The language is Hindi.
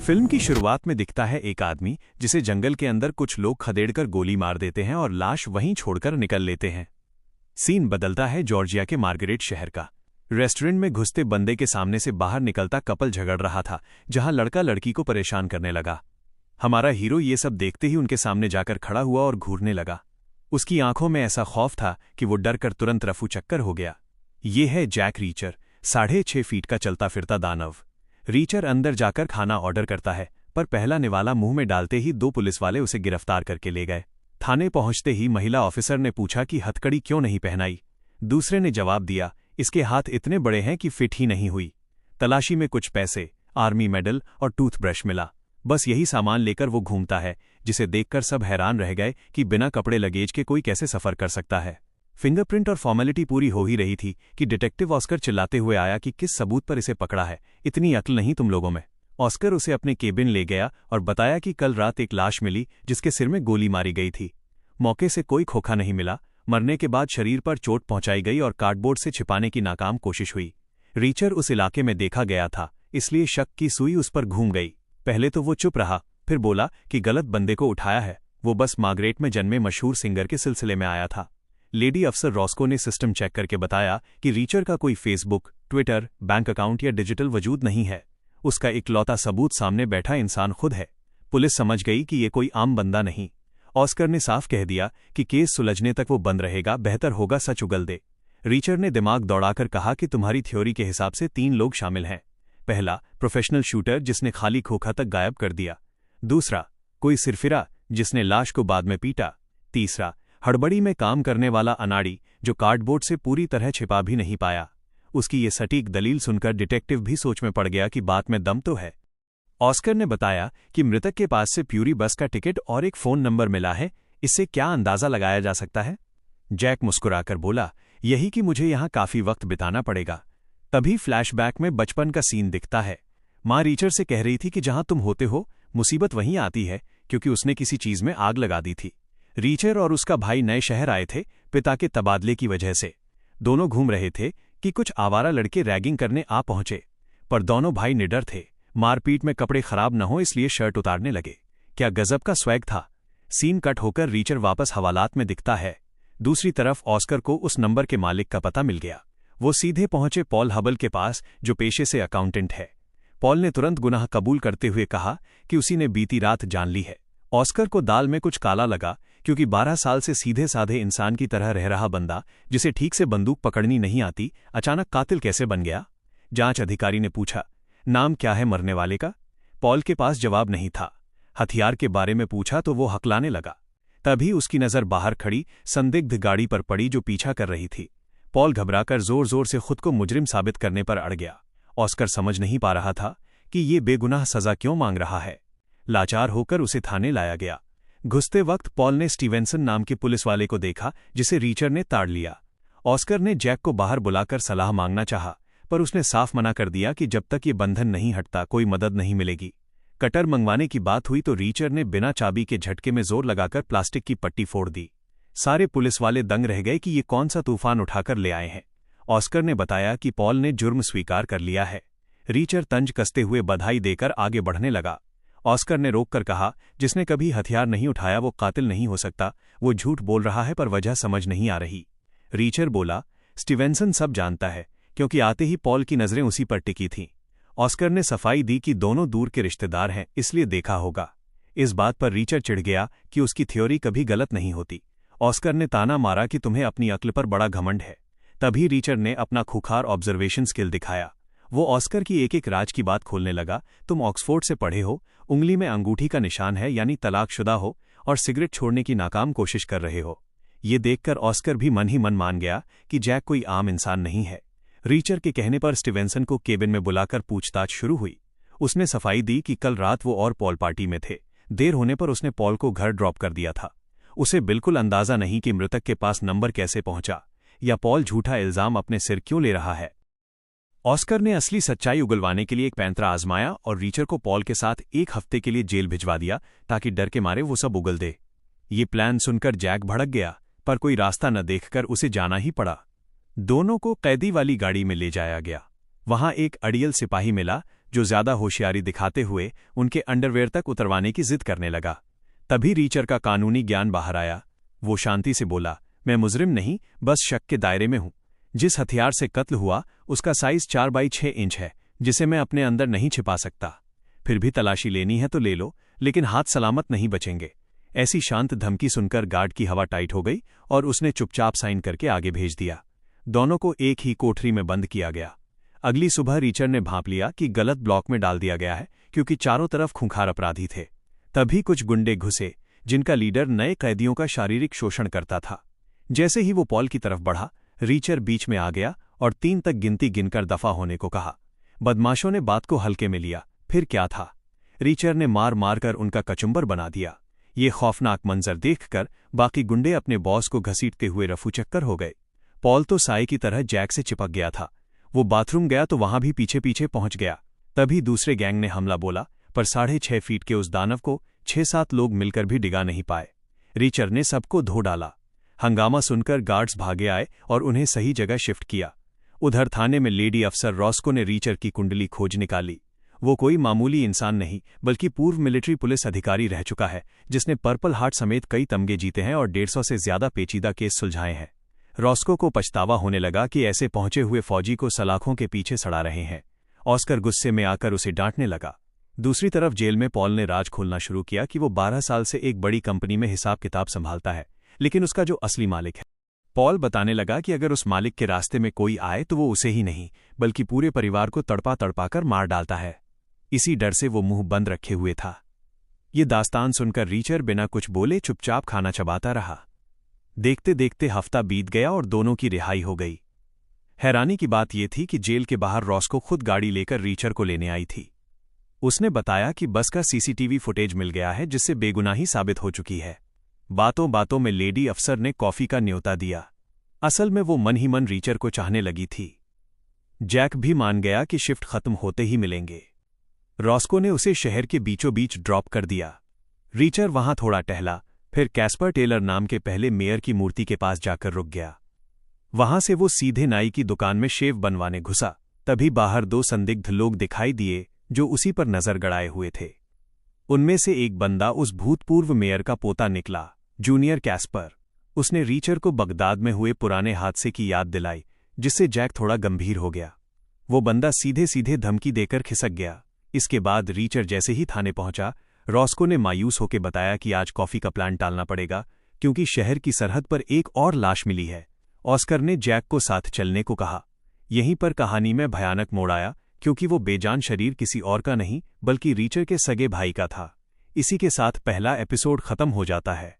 फिल्म की शुरुआत में दिखता है एक आदमी जिसे जंगल के अंदर कुछ लोग खदेड़कर गोली मार देते हैं और लाश वहीं छोड़कर निकल लेते हैं। सीन बदलता है जॉर्जिया के मार्गरेट शहर का। रेस्टोरेंट में घुसते बंदे के सामने से बाहर निकलता कपल झगड़ रहा था, जहां लड़का लड़की को परेशान करने लगा। हमारा हीरो ये सब देखते ही उनके सामने जाकर खड़ा हुआ और घूरने लगा। उसकी आंखों में ऐसा खौफ था कि वो डर कर तुरंत रफू चक्कर हो गया। ये है जैक रीचर, 6.5 फीट का चलता फिरता दानव। रीचर अंदर जाकर खाना ऑर्डर करता है, पर पहला निवाला मुंह में डालते ही 2 पुलिस वाले उसे गिरफ्तार करके ले गए। थाने पहुंचते ही महिला ऑफिसर ने पूछा कि हथकड़ी क्यों नहीं पहनाई। दूसरे ने जवाब दिया, इसके हाथ इतने बड़े हैं कि फिट ही नहीं हुई। तलाशी में कुछ पैसे, आर्मी मेडल और टूथब्रश मिला। बस यही सामान लेकर वो घूमता है, जिसे देखकर सब हैरान रह गए कि बिना कपड़े लगेज के कोई कैसे सफर कर सकता है। फिंगरप्रिंट और फॉर्मेलिटी पूरी हो ही रही थी कि डिटेक्टिव ऑस्कर चिल्लाते हुए आया कि किस सबूत पर इसे पकड़ा है, इतनी अक्ल नहीं तुम लोगों में। ऑस्कर उसे अपने केबिन ले गया और बताया कि कल रात एक लाश मिली जिसके सिर में गोली मारी गई थी। मौके से कोई खोखा नहीं मिला। मरने के बाद शरीर पर चोट पहुंचाई गई और कार्डबोर्ड से छिपाने की नाकाम कोशिश हुई। रीचर उस इलाके में देखा गया था, इसलिए शक की सुई उस पर घूम गई। पहले तो वो चुप रहा, फिर बोला कि गलत बंदे को उठाया है, वो बस मार्गरेट में जन्मे मशहूर सिंगर के सिलसिले में आया था। लेडी अफसर रॉस्को ने सिस्टम चेक करके बताया कि रीचर का कोई फेसबुक, ट्विटर, बैंक अकाउंट या डिजिटल वजूद नहीं है। उसका इकलौता सबूत सामने बैठा इंसान खुद है। पुलिस समझ गई कि ये कोई आम बंदा नहीं। ऑस्कर ने साफ कह दिया कि केस सुलझने तक वो बंद रहेगा, बेहतर होगा सच उगल दे। रीचर ने दिमाग दौड़ाकर कहा कि तुम्हारी थ्योरी के हिसाब से 3 लोग शामिल हैं। पहला, प्रोफेशनल शूटर जिसने खाली खोखा तक गायब कर दिया। दूसरा, कोई सिरफिरा जिसने लाश को बाद में पीटा। तीसरा, हड़बड़ी में काम करने वाला अनाड़ी जो कार्डबोर्ड से पूरी तरह छिपा भी नहीं पाया। उसकी ये सटीक दलील सुनकर डिटेक्टिव भी सोच में पड़ गया कि बात में दम तो है। ऑस्कर ने बताया कि मृतक के पास से प्यूरी बस का टिकट और एक फोन नंबर मिला है। इससे क्या अंदाजा लगाया जा सकता है? जैक मुस्कुराकर बोला, यही कि मुझे यहां काफी वक्त बिताना पड़ेगा। तभी फ्लैशबैक में बचपन का सीन दिखता है। मां रीचर से कह रही थी कि जहां तुम होते हो मुसीबत वहीं आती है, क्योंकि उसने किसी चीज में आग लगा दी थी। रीचर और उसका भाई नए शहर आए थे पिता के तबादले की वजह से। दोनों घूम रहे थे कि कुछ आवारा लड़के रैगिंग करने आ पहुंचे, पर दोनों भाई निडर थे। मारपीट में कपड़े खराब न हो इसलिए शर्ट उतारने लगे। क्या गजब का स्वैग था। सीन कट होकर रीचर वापस हवालात में दिखता है। दूसरी तरफ ऑस्कर को उस नंबर के मालिक का पता मिल गया। वो सीधे पहुंचे पॉल हबल के पास, जो पेशे से अकाउंटेंट है। पॉल ने तुरंत गुनाह कबूल करते हुए कहा कि उसी ने बीती रात जान ली है। ऑस्कर को दाल में कुछ काला लगा, क्योंकि 12 साल से सीधे साधे इंसान की तरह रह रहा बंदा, जिसे ठीक से बंदूक पकड़नी नहीं आती, अचानक कातिल कैसे बन गया। जांच अधिकारी ने पूछा, नाम क्या है मरने वाले का? पॉल के पास जवाब नहीं था। हथियार के बारे में पूछा तो वो हकलाने लगा। तभी उसकी नजर बाहर खड़ी संदिग्ध गाड़ी पर पड़ी जो पीछा कर रही थी। पॉल घबराकर जोर जोर से खुद को मुजरिम साबित करने पर अड़ गया। ऑस्कर समझ नहीं पा रहा था कि ये बेगुनाह सजा क्यों मांग रहा है। लाचार होकर उसे थाने लाया गया। घुसते वक्त पॉल ने स्टीवेंसन नाम के पुलिस वाले को देखा, जिसे रीचर ने ताड़ लिया। ऑस्कर ने जैक को बाहर बुलाकर सलाह मांगना चाहा, पर उसने साफ मना कर दिया कि जब तक ये बंधन नहीं हटता कोई मदद नहीं मिलेगी। कटर मंगवाने की बात हुई तो रीचर ने बिना चाबी के झटके में जोर लगाकर प्लास्टिक की पट्टी फोड़ दी। सारे पुलिस वाले दंग रह गए कि ये कौन सा तूफान उठाकर ले आए हैं। ऑस्कर ने बताया कि पॉल ने जुर्म स्वीकार कर लिया है। रीचर तंज कसते हुए बधाई देकर आगे बढ़ने लगा। ऑस्कर ने रोककर कहा, जिसने कभी हथियार नहीं उठाया वो कातिल नहीं हो सकता। वो झूठ बोल रहा है पर वजह समझ नहीं आ रही। रीचर बोला, स्टीवेंसन सब जानता है, क्योंकि आते ही पॉल की नजरें उसी पर टिकी थीं। ऑस्कर ने सफाई दी कि दोनों दूर के रिश्तेदार हैं, इसलिए देखा होगा। इस बात पर रीचर चिढ़ गया कि उसकी थ्योरी कभी गलत नहीं होती। ऑस्कर ने ताना मारा कि तुम्हें अपनी अक्ल पर बड़ा घमंड है। तभी रीचर ने अपना खुखार ऑब्जर्वेशन स्किल दिखाया। वो ऑस्कर की एक एक राज की बात खोलने लगा। तुम ऑक्सफोर्ड से पढ़े हो, उंगली में अंगूठी का निशान है यानी तलाकशुदा हो, और सिगरेट छोड़ने की नाकाम कोशिश कर रहे हो। ये देखकर ऑस्कर भी मन ही मन मान गया कि जैक कोई आम इंसान नहीं है। रीचर के कहने पर स्टीवेंसन को केबिन में बुलाकर पूछताछ शुरू हुई। उसने सफाई दी कि कल रात वो और पॉल पार्टी में थे। देर होने पर उसने पॉल को घर ड्रॉप कर दिया था। उसे बिल्कुल अंदाजा नहीं कि मृतक के पास नंबर कैसे पहुंचा, या पॉल झूठा इल्जाम अपने सिर क्यों ले रहा है। ऑस्कर ने असली सच्चाई उगलवाने के लिए एक पैंतरा आजमाया और रीचर को पॉल के साथ 1 हफ्ते के लिए जेल भिजवा दिया, ताकि डर के मारे वो सब उगल दे। ये प्लान सुनकर जैक भड़क गया, पर कोई रास्ता न देखकर उसे जाना ही पड़ा। दोनों को कैदी वाली गाड़ी में ले जाया गया। वहां एक अड़ियल सिपाही मिला जो ज्यादा होशियारी दिखाते हुए उनके अंडरवेयर तक उतरवाने की जिद करने लगा। तभी रीचर का कानूनी ज्ञान बाहर आया। वो शांति से बोला, मैं मुजरिम नहीं, बस शक के दायरे में हूं। जिस हथियार से कत्ल हुआ उसका साइज 4x6 इंच है, जिसे मैं अपने अंदर नहीं छिपा सकता। फिर भी तलाशी लेनी है तो ले लो, लेकिन हाथ सलामत नहीं बचेंगे। ऐसी शांत धमकी सुनकर गार्ड की हवा टाइट हो गई और उसने चुपचाप साइन करके आगे भेज दिया। दोनों को एक ही कोठरी में बंद किया गया। अगली सुबह रीचर ने भांप लिया कि गलत ब्लॉक में डाल दिया गया है, क्योंकि चारों तरफ खूंखार अपराधी थे। तभी कुछ गुंडे घुसे, जिनका लीडर नए कैदियों का शारीरिक शोषण करता था। जैसे ही वो पॉल की तरफ बढ़ा, रीचर बीच में आ गया और 3 तक गिनती गिनकर दफा होने को कहा। बदमाशों ने बात को हल्के में लिया। फिर क्या था, रीचर ने मार मार कर उनका कचुम्बर बना दिया। ये खौफनाक मंजर देखकर बाकी गुंडे अपने बॉस को घसीटते हुए रफूचक्कर हो गए। पॉल तो साए की तरह जैक से चिपक गया था। वो बाथरूम गया तो वहां भी पीछे पीछे पहुंच गया। तभी दूसरे गैंग ने हमला बोला, पर 6.5 फीट के उस दानव को 6-7 लोग मिलकर भी डिगा नहीं पाए। रीचर ने सबको धो डाला। हंगामा सुनकर गार्ड्स भागे आए और उन्हें सही जगह शिफ्ट किया। उधर थाने में लेडी अफसर रॉस्को ने रीचर की कुंडली खोज निकाली। वो कोई मामूली इंसान नहीं, बल्कि पूर्व मिलिट्री पुलिस अधिकारी रह चुका है, जिसने पर्पल हार्ट समेत कई तमगे जीते हैं और 150 से ज्यादा पेचीदा केस सुलझाए हैं। रॉस्को को पछतावा होने लगा कि ऐसे पहुंचे हुए फौजी को सलाखों के पीछे सड़ा रहे हैं। ऑस्कर गुस्से में आकर उसे डांटने लगा। दूसरी तरफ जेल में पॉल ने राज खोलना शुरू किया कि वो 12 साल से एक बड़ी कंपनी में हिसाब किताब संभालता है, लेकिन उसका जो असली मालिक है। पॉल बताने लगा कि अगर उस मालिक के रास्ते में कोई आए तो वो उसे ही नहीं, बल्कि पूरे परिवार को तड़पा तड़पाकर मार डालता है। इसी डर से वो मुंह बंद रखे हुए था। ये दास्तान सुनकर रीचर बिना कुछ बोले चुपचाप खाना चबाता रहा। देखते देखते हफ्ता बीत गया और दोनों की रिहाई हो गई। हैरानी की बात यह थी कि जेल के बाहर रॉस्को खुद गाड़ी लेकर रीचर को लेने आई थी। उसने बताया कि बस का सीसीटीवी फुटेज मिल गया है, जिससे बेगुनाही साबित हो चुकी है। बातों बातों में लेडी अफसर ने कॉफी का न्योता दिया। असल में वो मन ही मन रीचर को चाहने लगी थी। जैक भी मान गया कि शिफ्ट खत्म होते ही मिलेंगे। रॉस्को ने उसे शहर के बीचों बीच ड्रॉप कर दिया। रीचर वहां थोड़ा टहला, फिर कैस्पर टेलर नाम के पहले मेयर की मूर्ति के पास जाकर रुक गया। वहां से वो सीधे नाई की दुकान में शेव बनवाने घुसा। तभी बाहर 2 संदिग्ध लोग दिखाई दिए जो उसी पर नजर गड़ाए हुए थे। उनमें से एक बंदा उस भूतपूर्व मेयर का पोता निकला, जूनियर कैस्पर। उसने रीचर को बगदाद में हुए पुराने हादसे की याद दिलाई, जिससे जैक थोड़ा गंभीर हो गया। वो बंदा सीधे सीधे धमकी देकर खिसक गया। इसके बाद रीचर जैसे ही थाने पहुंचा, रॉस्को ने मायूस होकर बताया कि आज कॉफी का प्लान टालना पड़ेगा, क्योंकि शहर की सरहद पर एक और लाश मिली है। ऑस्कर ने जैक को साथ चलने को कहा। यहीं पर कहानी में भयानक मोड़ आया, क्योंकि वो बेजान शरीर किसी और का नहीं, बल्कि रीचर के सगे भाई का था। इसी के साथ पहला एपिसोड खत्म हो जाता है।